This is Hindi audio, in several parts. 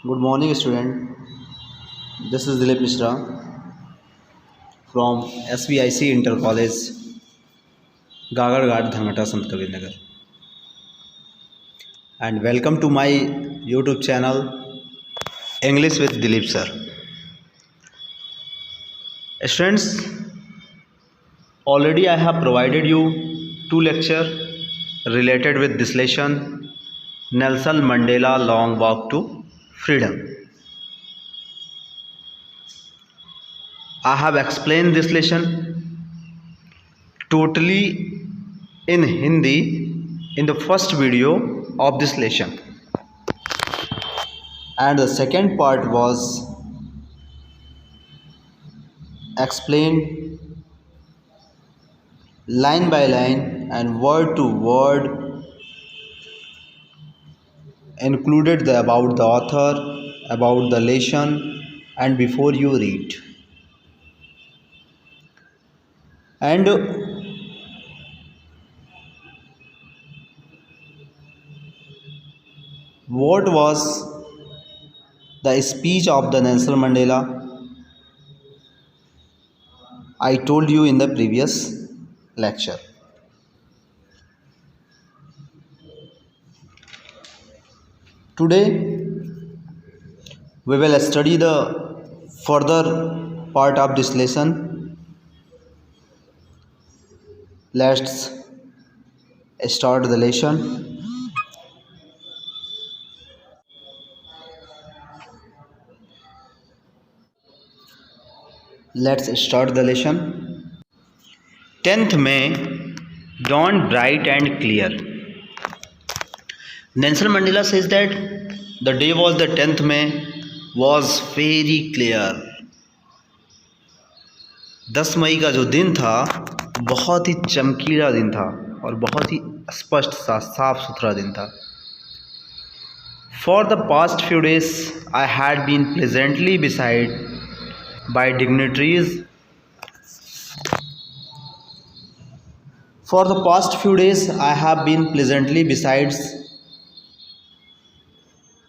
Good morning, student. This is Dilip Mishra from SVIC Inter College, Gagarghat, Dhanghata, Sant Kabir Nagar, and welcome to my YouTube channel, English with Dilip Sir. Students, already I have provided you two lecture related with this lesson, Nelson Mandela Long Walk to Freedom. I have explained this lesson totally in Hindi in the first video of this lesson, and the second part was explained line by line and word to word, included about the author, about the lesson, and before you read. And what was the speech of the Nelson Mandela? I told you in the previous lecture. Today we will study the further part of this lesson. Let's start the lesson. Let's start the lesson. 10th May, dawn bright and clear. Nelson Mandela says that the day was the 10th May was very clear. 10 मई का जो दिन था बहुत ही चमकीला दिन था और बहुत ही स्पष्ट सा साफ सुथरा दिन था. For the past few days I had been pleasantly beside by dignitaries. For the past few days I have been pleasantly besides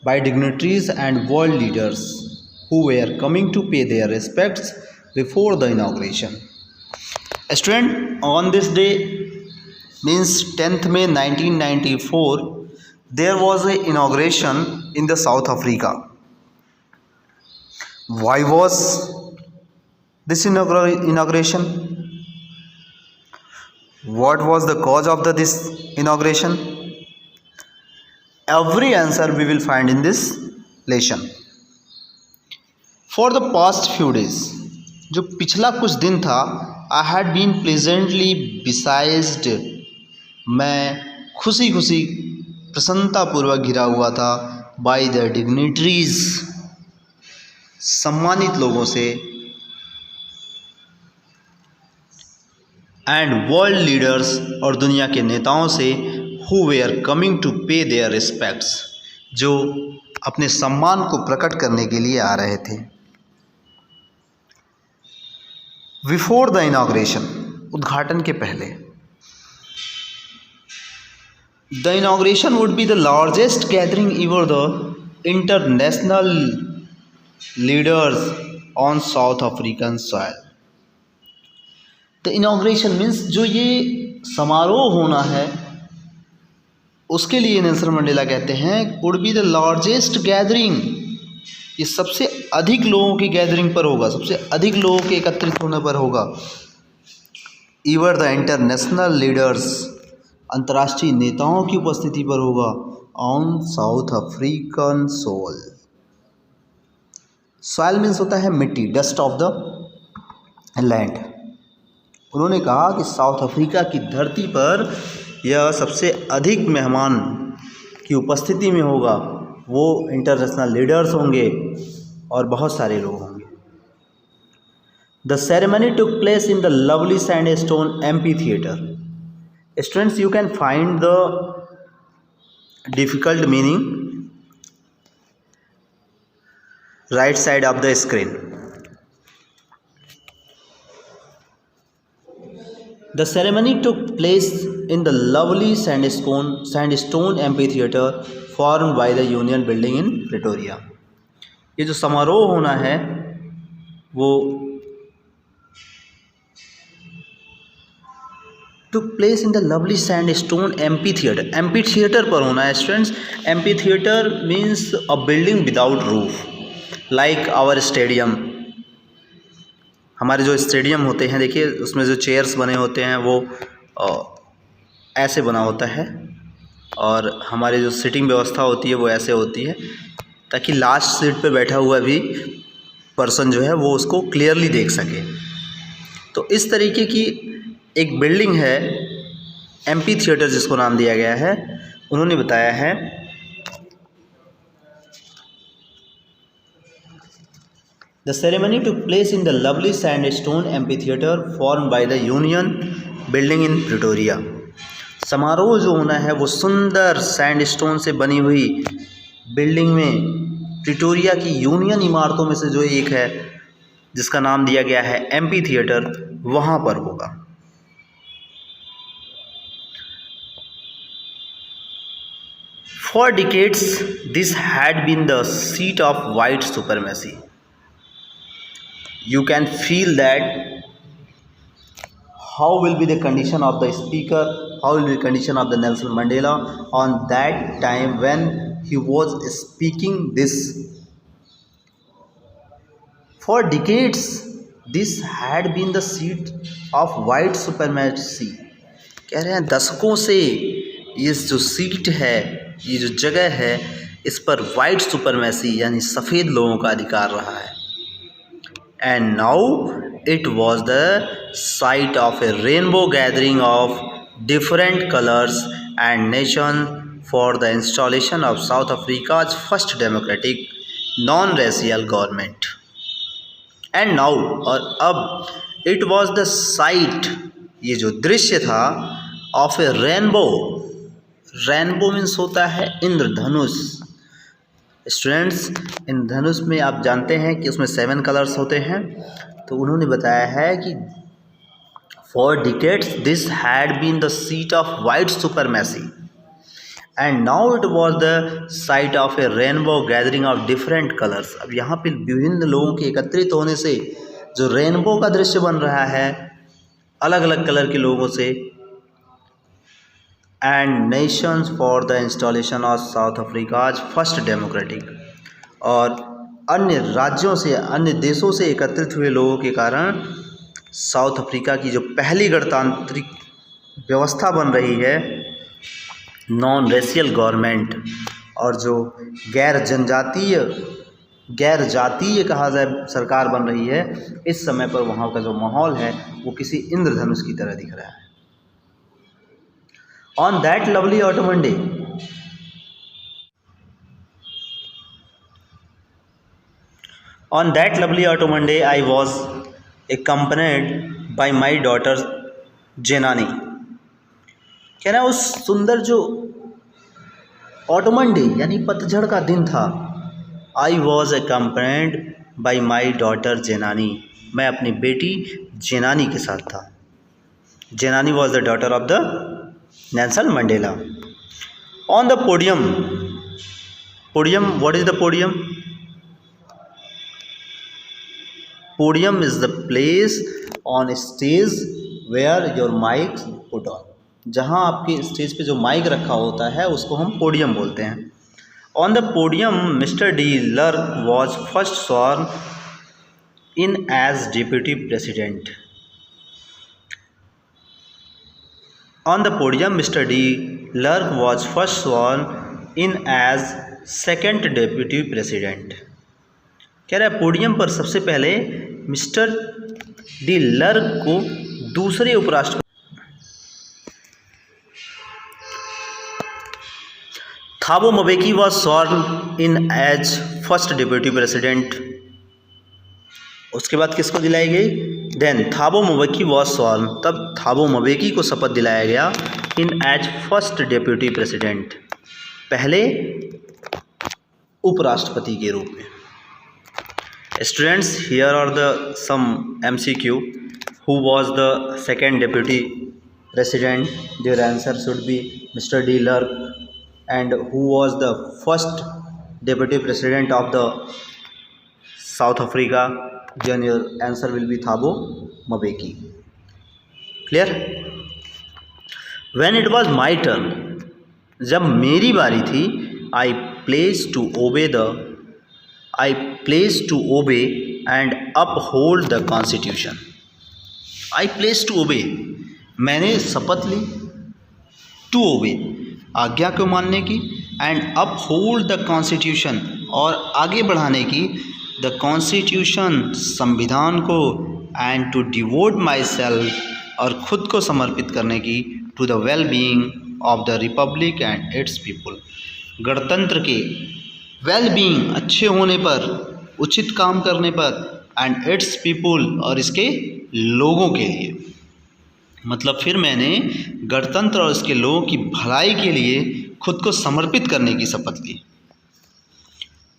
by dignitaries and world leaders who were coming to pay their respects before the inauguration. Student, on this day, means 10th May 1994, there was an inauguration in the South Africa. Why was this inauguration? What was the cause of this inauguration? Every answer we will find in this lesson. For the past few days, जो पिछला कुछ दिन था, I had been pleasantly besieged, मैं खुशी खुशी प्रसन्नतापूर्वक घिरा हुआ था by the dignitaries, सम्मानित लोगों से, and world leaders और दुनिया के नेताओं से who were coming to pay their respects, जो अपने सम्मान को प्रकट करने के लिए आ रहे थे. Before the inauguration, उद्घाटन के पहले. The inauguration would be the largest gathering ever the international leaders on South African soil. The inauguration means जो ये समारोह होना है उसके लिए नेल्सन मंडेला कहते हैं would be the largest gathering, ये सबसे अधिक लोगों की गैदरिंग पर होगा, सबसे अधिक लोगों के एकत्रित होने पर होगा. ever the international leaders, अंतर्राष्ट्रीय नेताओं की उपस्थिति पर होगा on South African soil. soil means होता है मिट्टी, डस्ट ऑफ द लैंड. उन्होंने कहा कि साउथ अफ्रीका की धरती पर यह सबसे अधिक मेहमान की उपस्थिति में होगा, वो इंटरनेशनल लीडर्स होंगे और बहुत सारे लोग होंगे. The ceremony took place in the lovely sandstone amphi theatre. Students, you can find the difficult meaning right side of the screen. The ceremony took place in the lovely sandstone amphitheater formed by the Union Building in Pretoria. ये जो समारोह होना है वो took place in the lovely sandstone MP theater. MP theater पर होना है students. MP theater means a building without roof, like our stadium. हमारे जो स्टेडियम होते हैं देखिए उसमें जो चेयर्स बने होते हैं वो ऐसे बना होता है, और हमारी जो सीटिंग व्यवस्था होती है वो ऐसे होती है, ताकि लास्ट सीट पे बैठा हुआ भी पर्सन जो है वो उसको क्लियरली देख सके. तो इस तरीके की एक बिल्डिंग है MP थिएटर जिसको नाम दिया गया है. उन्होंने बताया है the ceremony took place in the lovely sandstone MP theatre form by the Union building in Pretoria. समारोह जो होना है वो सुंदर सैंडस्टोन से बनी हुई बिल्डिंग में प्रिटोरिया की यूनियन इमारतों में से जो एक है जिसका नाम दिया गया है MP थिएटर, वहाँ पर होगा. For decades, this had been the seat of white supremacy. You can feel that how will be the condition of the speaker, how will be the condition of the Nelson Mandela on that time when he was speaking this. For decades, this had been the seat of white supremacy. कह रहे हैं दशकों से ये जो सीट है, ये जो जगह है, इस पर वाइट सुपरमेसी यानी सफ़ेद लोगों का अधिकार रहा है. And now it was the site of a rainbow gathering of different colours and nation for the installation of south Africa's first democratic non racial government. And now, और अब, इट वॉज द साइट, ये जो दृश्य था, of a rainbow. Rainbow means होता है इंद्रधनुष. स्टूडेंट्स, इंद्रधनुष में आप जानते हैं कि उसमें 7 कलर्स होते हैं. तो उन्होंने बताया है कि for decades this had been the seat of white supremacy and now it was the site of a rainbow gathering of different colours. अब यहाँ पे विभिन्न लोगों के एकत्रित होने से जो रेनबो का दृश्य बन रहा है अलग अलग कलर के लोगों से. And Nations for the installation of south Africa's first democratic, और अन्य राज्यों से, अन्य देशों से एकत्रित हुए लोगों के कारण साउथ अफ्रीका की जो पहली गणतांत्रिक व्यवस्था बन रही है, नॉन रेशियल गवर्नमेंट, और जो गैर जातीय कहा जाए सरकार बन रही है, इस समय पर वहाँ का जो माहौल है वो किसी इंद्रधनुष की तरह दिख रहा है. On that lovely autumn day, I was accompanied by my daughter Jenani. कह रहा है उस सुंदर जो ऑटमन डे यानी पतझड़ का दिन था, I was accompanied by my daughter Jenani. मैं अपनी बेटी जेनानी के साथ था. Jenani was the daughter of the Nelson Mandela. On the podium, what is the podium? Podium is the place on stage where your mic put on. जहाँ आपके स्टेज पे जो माइक रखा होता है उसको हम पोडियम बोलते हैं. On the podium, Mr. D. Lerk was first sworn in as Deputy President. On the podium, Mr. D. Lerk was first sworn in as second Deputy President. कह रहा है पोडियम पर सबसे पहले मिस्टर डी लर्क को दूसरे उपराष्ट्रपति थाबो म्बेकी was sworn in as first Deputy President. उसके बाद किसको दिलाई गई? देन थाबो म्बेकी वॉज सॉर्न, तब थाबो म्बेकी को शपथ दिलाया गया in as first deputy president, पहले उपराष्ट्रपति के रूप में. Students, here are the some MCQ. Who was the second deputy president? Their answer should be mister de Klerk. And who was the first deputy president of the South Africa. Then your answer will be Thabo Mbeki. Clear? When it was my turn, जब मेरी बारी थी, I placed to obey and uphold the constitution. I placed to obey, मैंने शपथ ली, to obey, आज्ञा को मानने की, and uphold the constitution, और आगे बढ़ाने की, the constitution, संविधान को, and to devote myself, और खुद को समर्पित करने की, to the well-being of the republic and its people, गणतंत्र के well-being, अच्छे होने पर, उचित काम करने पर, and its people, और इसके लोगों के लिए। मतलब फिर मैंने गणतंत्र और इसके लोगों की भलाई के लिए खुद को समर्पित करने की शपथ ली।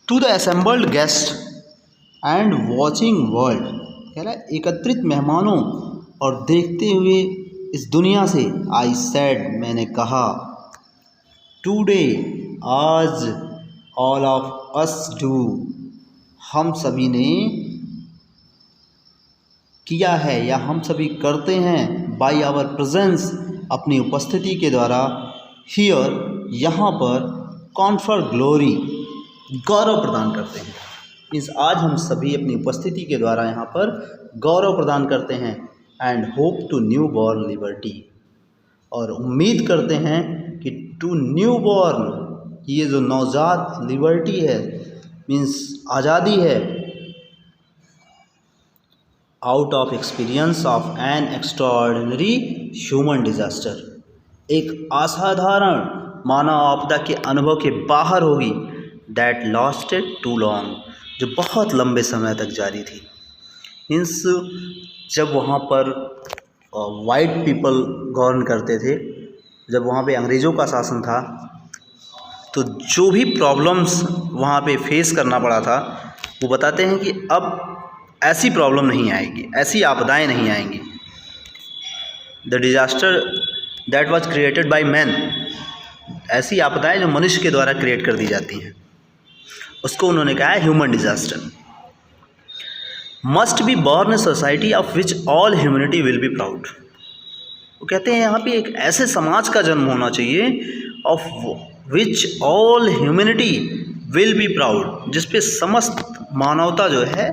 To the assembled guest and watching world, कह रहा है एकत्रित मेहमानों और देखते हुए इस दुनिया से, आई सेड, मैंने कहा, टुडे, आज, ऑल ऑफ अस डू, हम सभी ने किया है या हम सभी करते हैं, बाई आवर प्रेजेंस, अपनी उपस्थिति के द्वारा, हियर, यहाँ पर, कॉन्फर ग्लोरी, गौरव प्रदान करते हैं। मीन्स आज हम सभी अपनी उपस्थिति के द्वारा यहाँ पर गौरव प्रदान करते हैं, and hope to new born liberty, और उम्मीद करते हैं कि टू न्यू बॉर्न, ये जो नवजात लिबर्टी है, मीन्स आज़ादी है, out of experience of N extraordinary human disaster, एक असाधारण मानव आपदा के अनुभव के बाहर होगी, दैट लास्टेड टू लॉन्ग, जो बहुत लंबे समय तक जारी थी। मीन्स जब वहाँ पर वाइट पीपल गवर्न करते थे, जब वहाँ पे अंग्रेज़ों का शासन था, तो जो भी प्रॉब्लम्स वहाँ पे फेस करना पड़ा था, वो बताते हैं कि अब ऐसी प्रॉब्लम नहीं आएगी, ऐसी आपदाएं नहीं आएंगी। The disaster that was created by man, ऐसी आपदाएं जो मनुष्य के द्वारा क्रिएट कर दी जाती हैं, उसको उन्होंने कहा है human disaster. Must be born a society of which all humanity will be proud, वो कहते हैं यहाँ पे एक ऐसे समाज का जन्म होना चाहिए, of which all humanity will be proud, जिसपे समस्त मानवता जो है,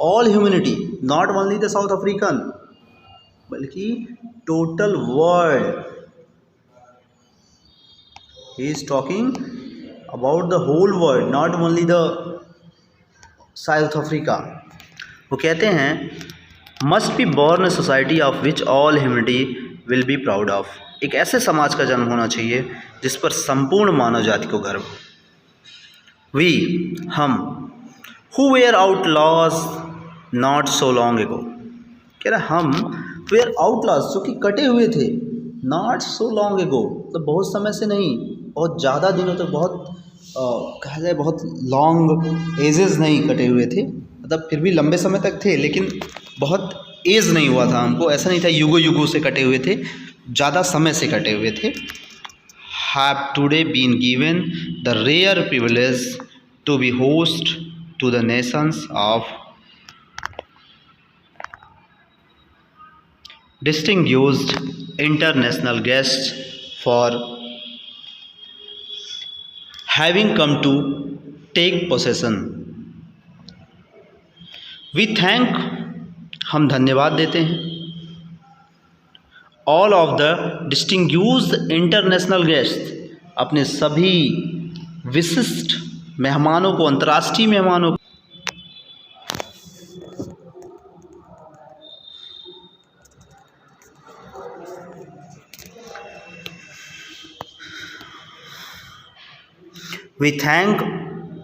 all humanity, not only the South African, बल्कि total world, he is talking about the whole world, not only the South Africa. वो कहते हैं must be born a society of which all humanity will be proud of, एक ऐसे समाज का जन्म होना चाहिए जिस पर संपूर्ण मानव जाति को गर्व हो। वी, हम, who were outlaws not so long ago, कह रहा हम वेयर आउट लॉज, जो कि कटे हुए थे, नॉट सो लॉन्ग एगो, तो बहुत समय से नहीं, बहुत ज़्यादा दिनों तक, बहुत कहा जाए बहुत लॉन्ग एजेस नहीं कटे हुए थे, मतलब फिर भी लंबे समय तक थे, लेकिन बहुत एज नहीं हुआ था हमको, ऐसा नहीं था युगों युगों से कटे हुए थे, ज़्यादा समय से कटे हुए थे। Have today been given the rare privilege to be host to the nations of distinguished international guests for having come to take possession. We thank, हम धन्यवाद देते हैं, all of the distinguished international guests, अपने सभी विशिष्ट मेहमानों को, अंतर्राष्ट्रीय मेहमानों को, We thank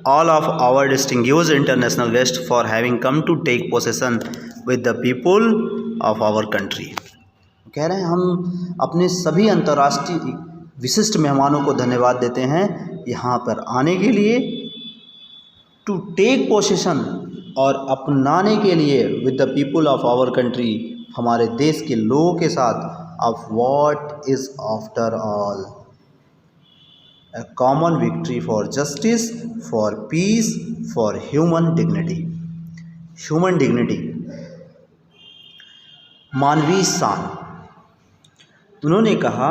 all of our distinguished international guests for having come to take possession with the people of our country. कह रहे हैं हम अपने सभी अंतर्राष्ट्रीय विशिष्ट मेहमानों को धन्यवाद देते हैं यहाँ पर आने के लिए, टू टेक पोसेशन, और अपनाने के लिए, with the people of our country, हमारे देश के लोगों के साथ, of what is after all a common victory for justice, for peace, for human dignity. Human dignity, मानवीय शान। उन्होंने कहा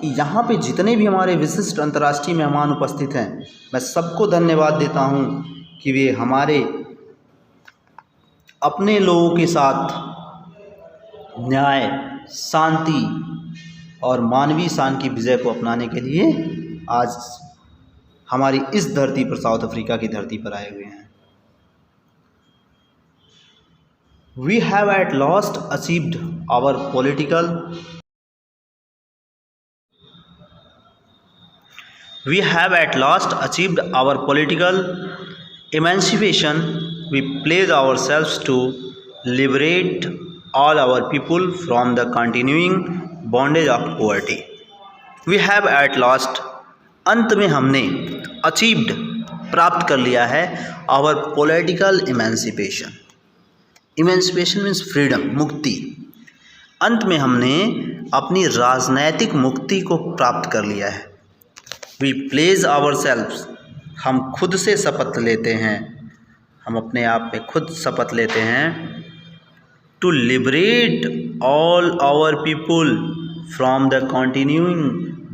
कि यहाँ पे जितने भी हमारे विशिष्ट अंतर्राष्ट्रीय मेहमान उपस्थित हैं, मैं सबको धन्यवाद देता हूँ कि वे हमारे अपने लोगों के साथ न्याय, शांति और मानवीय शान की विजय को अपनाने के लिए आज हमारी इस धरती पर, साउथ अफ्रीका की धरती पर आए हुए हैं। We have at last achieved our political emancipation. We pledge ourselves to liberate all our people from the continuing bondage of poverty. We have at last, अंत में हमने, achieved, प्राप्त कर लिया है, our political emancipation. Emancipation means freedom, मुक्ति। अंत में हमने अपनी राजनैतिक मुक्ति को प्राप्त कर लिया है। वी प्लेज आवर सेल्व्स, हम खुद से शपथ लेते हैं, हम अपने आप पे खुद शपथ लेते हैं। To liberate all our people from the continuing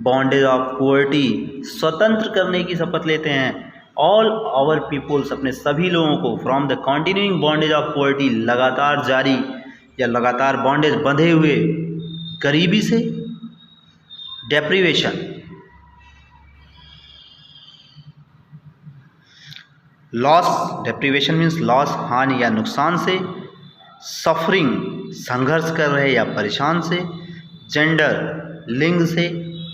bondage of poverty, स्वतंत्र करने की शपथ लेते हैं ऑल आवर पीपुल्स, अपने सभी लोगों को, from the continuing bondage of poverty, लगातार जारी या लगातार बॉन्डेज बंधे हुए गरीबी से, deprivation, loss, deprivation means loss, हानि या नुकसान से, सफरिंग, संघर्ष कर रहे या परेशान से, जेंडर, लिंग से,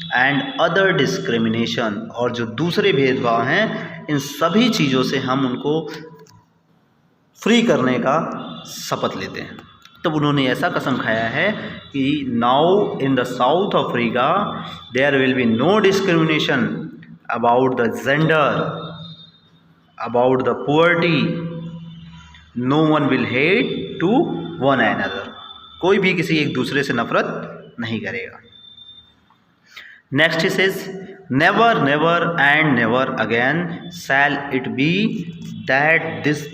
एंड अदर डिस्क्रिमिनेशन, और जो दूसरे भेदभाव हैं, इन सभी चीज़ों से हम उनको फ्री करने का शपथ लेते हैं। तब उन्होंने ऐसा कसम खाया है कि now in the South Africa there will be no discrimination about the gender, about the poverty, no one will hate to one another, कोई भी किसी एक दूसरे से नफरत नहीं करेगा। Next he says, never never and never again shall it be that this,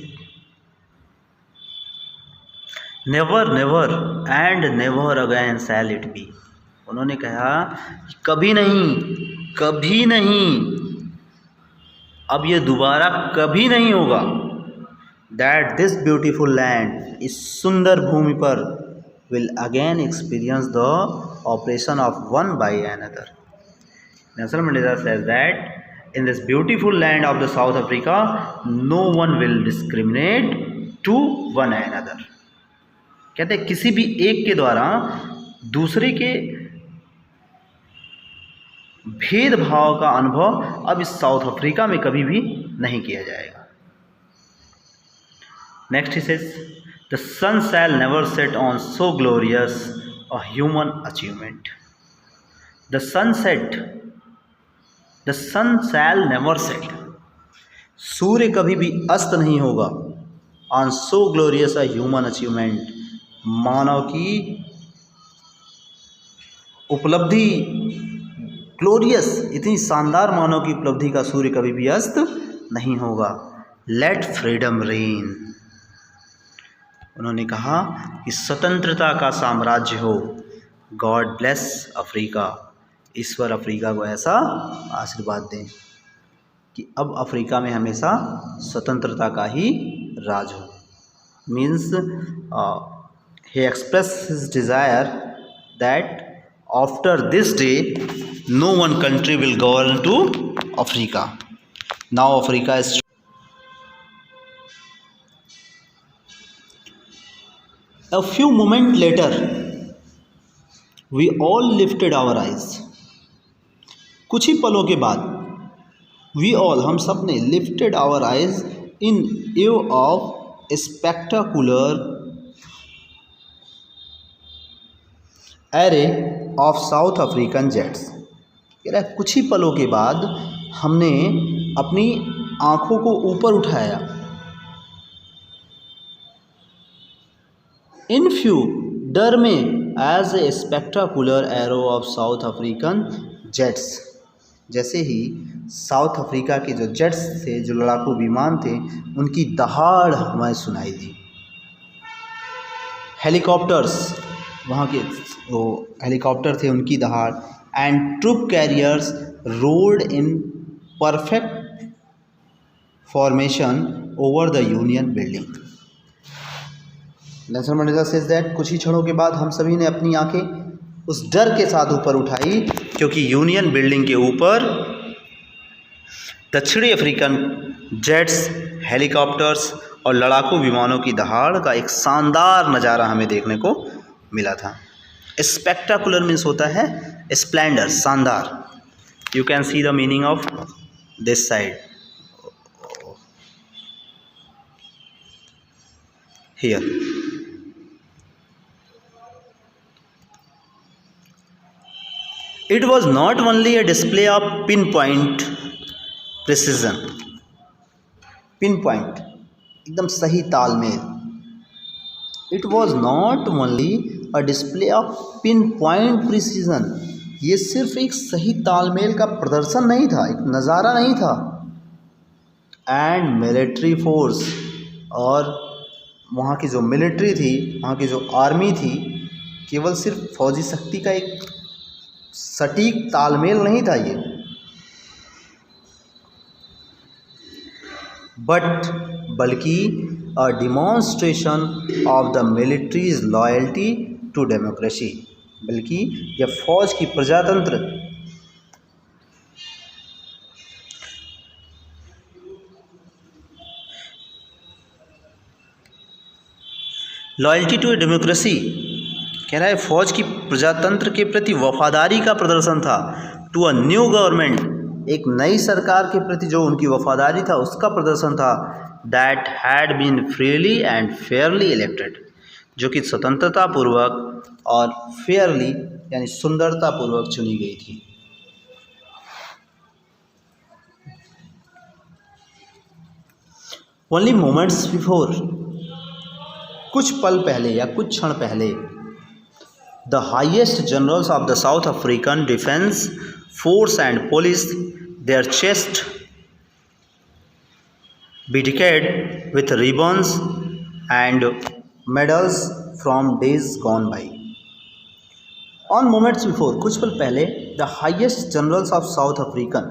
never never and never again shall it be. उन्होंने कहा कभी नहीं, कभी नहीं, अब ये दोबारा कभी नहीं होगा, दैट दिस ब्यूटीफुल लैंड, इस सुंदर भूमि पर, will again experience the operation of one by another. Nelson Mandela says that in this beautiful land of the South Africa, no one will discriminate to one another. कहते हैं किसी भी एक के द्वारा दूसरे के भेदभाव का अनुभव अब इस साउथ अफ्रीका में कभी भी नहीं किया जाएगा। Next he says, the sun shall never set on so glorious a human achievement. The sun shall never set, सूर्य कभी भी अस्त नहीं होगा, on so glorious a human achievement, मानव की उपलब्धि, ग्लोरियस, इतनी शानदार मानव की उपलब्धि का सूर्य कभी भी अस्त नहीं होगा। लेट फ्रीडम रेन, उन्होंने कहा कि स्वतंत्रता का साम्राज्य हो। गॉड ब्लेस अफ्रीका, ईश्वर अफ्रीका को ऐसा आशीर्वाद दें कि अब अफ्रीका में हमेशा स्वतंत्रता का ही राज हो। Means he expressed his desire that after this day no one country will govern to Africa. Now Africa is, a few moments later we all lifted our eyes. कुछ ही पलों के बाद we all, हम सब ने, lifted our eyes in view of a spectacular array of South African jets. कह रहा है कुछ ही पलों के बाद हमने अपनी आँखों को ऊपर उठाया। इन फ्यू, डर में, as a spectacular array of South African jets, जैसे ही साउथ अफ्रीका के जो जेट्स थे, जो लड़ाकू विमान थे, उनकी दहाड़ हमें सुनाई दी। हेलीकॉप्टर्स, वहाँ के वो हेलीकॉप्टर थे उनकी दहाड़, and troop carriers rolled in perfect formation over the Union Building. Nelson Mandela says that कुछ ही क्षणों के बाद हम सभी ने अपनी आंखें उस डर के साथ ऊपर उठाई क्योंकि यूनियन बिल्डिंग के ऊपर दक्षिणी अफ्रीकन जेट्स, हेलीकॉप्टर्स और लड़ाकू विमानों की दहाड़ का एक शानदार नज़ारा हमें देखने को मिला था। स्पेक्टाकुलर मीन्स होता है स्प्लेंडर, शानदार। You can see the meaning of this side here. It was not only a display of pinpoint precision, pinpoint एकदम सही तालमेल। It was not only a display of pinpoint precision, ये सिर्फ एक सही तालमेल का प्रदर्शन नहीं था, एक नज़ारा नहीं था। एंड मिलिट्री फोर्स, और वहाँ की जो मिलिट्री थी, वहाँ की जो आर्मी थी, केवल सिर्फ फौजी शक्ति का एक सटीक तालमेल नहीं था ये, बल्कि a demonstration of the military's loyalty to democracy, बल्कि यह फौज की प्रजातंत्र लॉयल्टी टू डेमोक्रेसी कह रहा है फौज की प्रजातंत्र के प्रति वफादारी का प्रदर्शन था। टू अ न्यू गवर्नमेंट, एक नई सरकार के प्रति जो उनकी वफादारी था उसका प्रदर्शन था। That had been freely and fairly elected, जो कि स्वतंत्रता पूर्वक और फेयरली यानी सुंदरता पूर्वक चुनी गई थी। ओनली मोमेंट्स बिफोर, कुछ पल पहले या कुछ क्षण पहले, the highest generals of the South African Defence Force and Police, their chest bedecked with ribbons and medals from days gone by. On moments before, कुछ पल पहले, the highest generals of South African,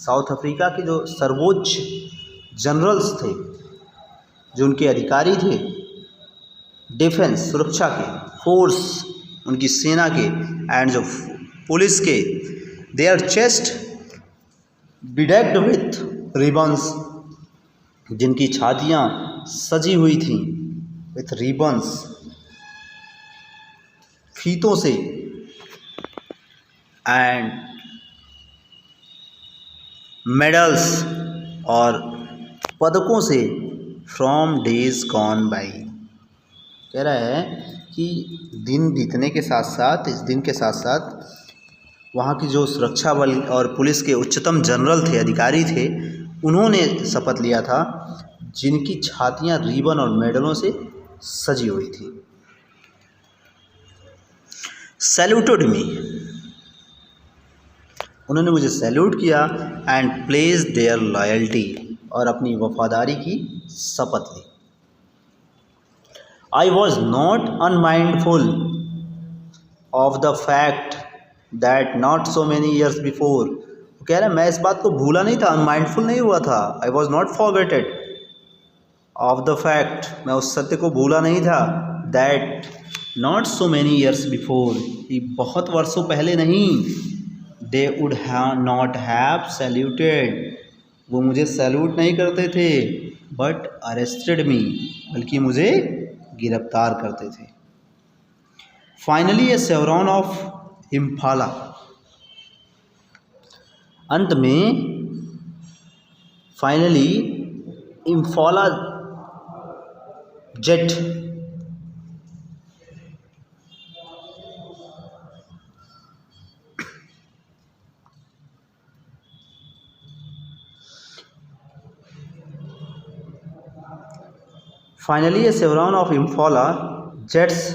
south Africa के जो सर्वोच्च जनरल्स थे, जो उनके अधिकारी थे, डिफेंस सुरक्षा के, फोर्स उनकी सेना के, एंड जो पुलिस के, देयर चेस्ट बिडेक्ड विथ रिबन्स, जिनकी छातियाँ सजी हुई थीं, विथ रिबन्स, फीतों से, एंड मेडल्स और पदकों से, फ्रॉम डेज गॉन बाई। कह रहा है कि दिन बीतने के साथ साथ, इस दिन के साथ साथ वहाँ की जो सुरक्षा बल और पुलिस के उच्चतम जनरल थे, अधिकारी थे, उन्होंने शपथ लिया था, जिनकी छातियाँ रिबन और मेडलों से सजी हुई थी। सैल्यूटेड मी, उन्होंने मुझे सैल्यूट किया, एंड प्लेस देयर लॉयल्टी, और अपनी वफादारी की शपथ ली। I was not unmindful of the fact that not so many years before, कह रहा है मैं इस बात को भूला नहीं था, अनमाइंडफुल नहीं हुआ था। I was not forgotten of the fact, मैं उस सत्य को भूला नहीं था, that not so many years before, कि बहुत वर्षों पहले नहीं, they would not have saluted, वो मुझे सैल्यूट नहीं करते थे, but arrested me, बल्कि मुझे गिरफ्तार करते थे। फाइनली ए सेवरॉन ऑफ इम्फाला, अंत में finally Impala jet Finally, a chevron of Impala jets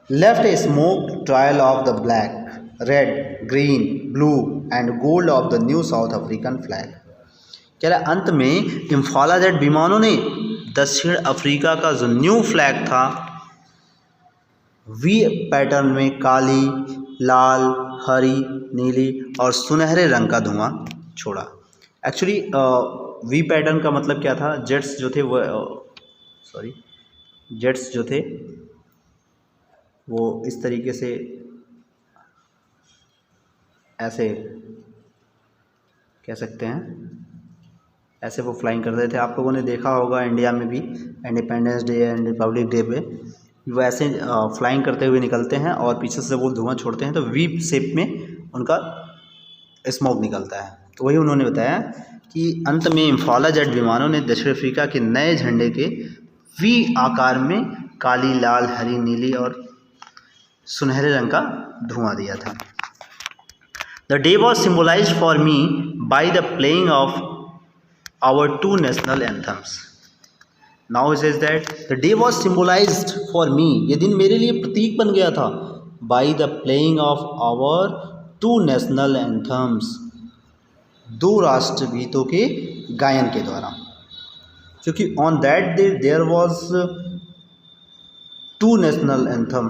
left a smoke trail of the black red, green, blue and gold of the new south African flag. कह रहा है अंत में इम्फाला जेट विमानों ने दक्षिण अफ्रीका का जो न्यू फ्लैग था वी पैटर्न में काली, लाल, हरी, नीली और सुनहरे रंग का धुआं छोड़ा। एक्चुअली वी पैटर्न का मतलब क्या था, जेट्स जो थे वो जेट्स जो थे वो इस तरीके से ऐसे कह सकते हैं, ऐसे वो फ्लाइंग करते थे। आप लोगों ने देखा होगा इंडिया में भी independence day and Republic day पे वो ऐसे फ्लाइंग करते हुए निकलते हैं और पीछे से वो धुआं छोड़ते हैं तो वी शेप में उनका स्मोक निकलता है। तो वही उन्होंने बताया कि अंत में इम्फाला जेट विमानों ने दक्षिण अफ्रीका के नए झंडे के वी आकार में काली, लाल, हरी, नीली और सुनहरे रंग का धुआं दिया था। The day was symbolised for me by the playing of our two national anthems. Now it says that the day was symbolized for me. ये दिन मेरे लिए प्रतीक बन गया था by the playing of our two national anthems. दो राष्ट्रगीतों के गायन के द्वारा, क्योंकि on that day there was two national anthem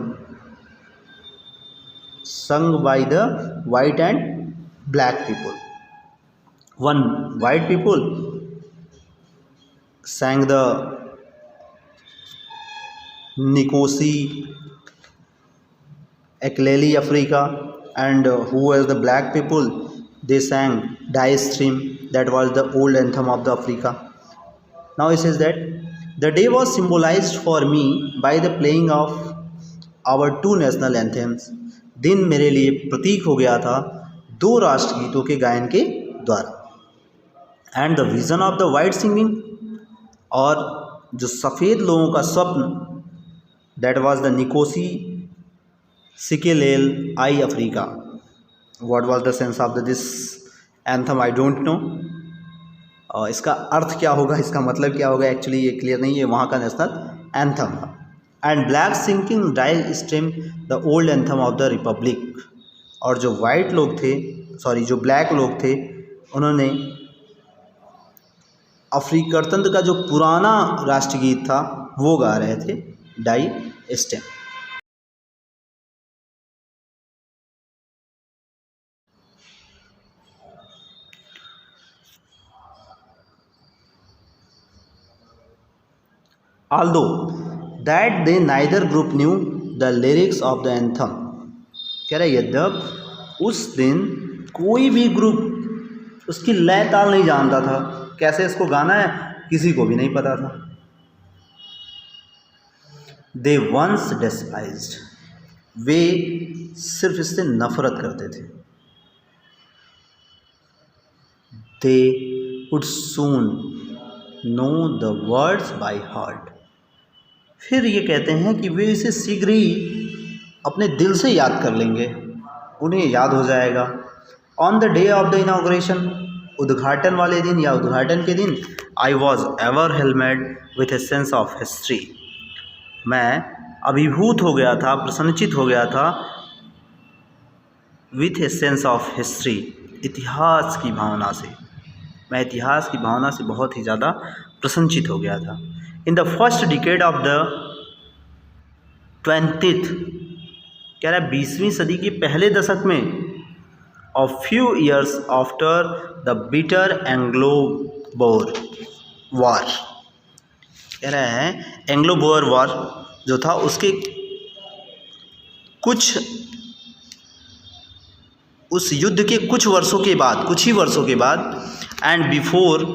sung by the white and black people. One white people sang the Nkosi Ekulele Africa, and who was the black people, they sang Die Stream, that was the old anthem of the Africa. Now it says that the day was symbolized for me by the playing of our two national anthems. दिन मेरे लिए प्रतीक हो गया था दो राष्ट्रगीतों के गायन के द्वारा। And the vision of the white singing, और जो सफ़ेद लोगों का स्वप्न, that was the Nkosi Sikelel' iAfrika. What was the sense of this anthem, I don't know. इसका अर्थ क्या होगा, इसका मतलब क्या होगा, एक्चुअली ये क्लियर नहीं है। वहाँ का नेशनल एंथम था। And black singing Die Stem the old anthem of the republic, और जो वाइट लोग थे, जो ब्लैक लोग थे, उन्होंने गणतंत्र का जो पुराना राष्ट्रगीत था वो गा रहे थे, Die Stem. Although that they neither group knew the lyrics of the anthem, कह रहे यद्यप उस दिन कोई भी ग्रुप उसकी लय ताल नहीं जानता था, कैसे इसको गाना है किसी को भी नहीं पता था। They once despised, वे सिर्फ इससे नफरत करते थे। They would soon know the words by heart, फिर ये कहते हैं कि वे इसे शीघ्र ही अपने दिल से याद कर लेंगे, उन्हें याद हो जाएगा। On the day of the inauguration, उद्घाटन वाले दिन या उद्घाटन के दिन, I was overwhelmed with a sense of history, मैं अभिभूत हो गया था, प्रसन्नचित हो गया था, with a sense of history, इतिहास की भावना से, मैं इतिहास की भावना से बहुत ही ज़्यादा प्रसन्नचित हो गया था। In the first decade of the 20th, कह रहा है 20वीं सदी के पहले दशक में, of few years after the bitter Anglo bore war, कह रहा है एंग्लो बोर वॉर जो था उसके उस युद्ध के कुछ ही वर्षों के बाद, and before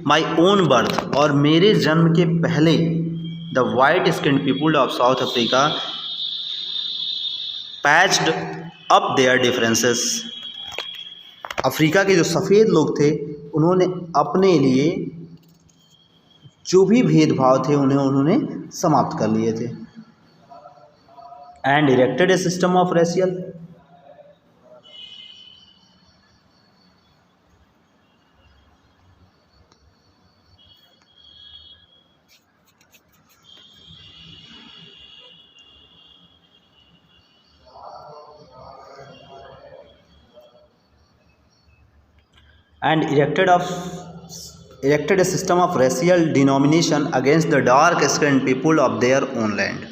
my own birth, और मेरे जन्म के पहले, the white skin people of south Africa patched up there differences, Africa के जो सफ़ेद लोग थे उन्होंने अपने लिए जो भी भेदभाव थे उन्होंने समाप्त कर लिए थे। And erected A system of racial, and erected a system of racial denomination against the dark skinned people of their own land।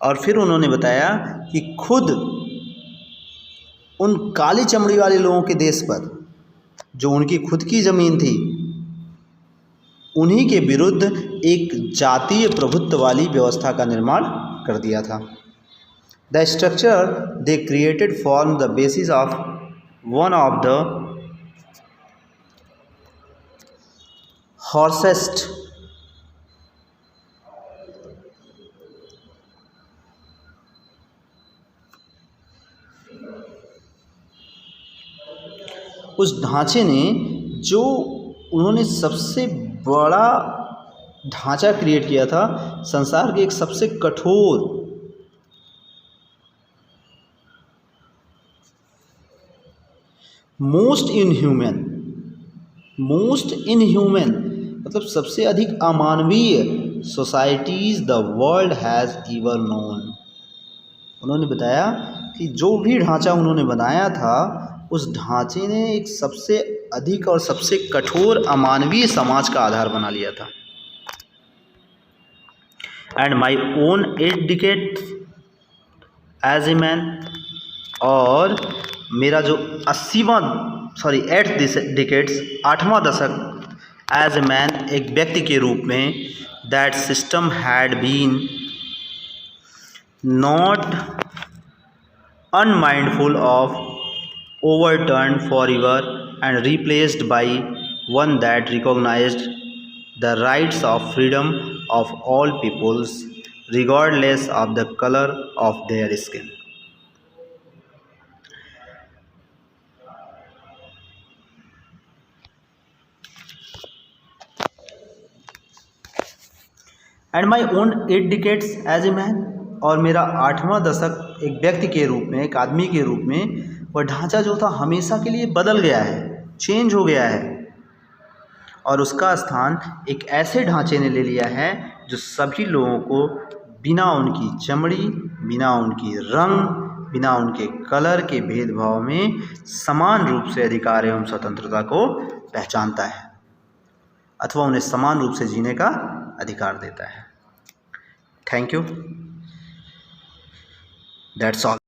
और फिर उन्होंने बताया कि खुद उन काली चमड़ी वाले लोगों के देश पर जो उनकी खुद की ज़मीन थी, उन्हीं के विरुद्ध एक जातीय प्रभुत्व वाली व्यवस्था का निर्माण कर दिया था। The structure they created form the basis of one of the harshest उस ढांचे ने जो उन्होंने सबसे बड़ा ढांचा क्रिएट किया था, संसार के एक सबसे कठोर मोस्ट इनह्यूमन मतलब सबसे अधिक अमानवीय societies the world has ever known. उन्होंने बताया कि जो भी ढांचा उन्होंने बनाया था, उस ढांचे ने एक सबसे अधिक और सबसे कठोर अमानवीय समाज का आधार बना लिया था। And my own 8 decades as a man, और मेरा जो 8 decades 8वां दशक एज ए मैन एक व्यक्ति के रूप में, that system had been not unmindful of overturned forever and replaced by one that recognized the rights of freedom of all peoples regardless of the color of their skin। And my own 8 decades as a man, और मेरा 8वां दशक एक व्यक्ति के रूप में, एक आदमी के रूप में, वह ढांचा जो था हमेशा के लिए बदल गया है, चेंज हो गया है, और उसका स्थान एक ऐसे ढांचे ने ले लिया है जो सभी लोगों को बिना उनकी चमड़ी, बिना उनकी रंग, बिना उनके कलर के भेदभाव में समान रूप से अधिकार एवं स्वतंत्रता को पहचानता है, अथवा उन्हें समान रूप से जीने का अधिकार देता है। Thank you, that's all.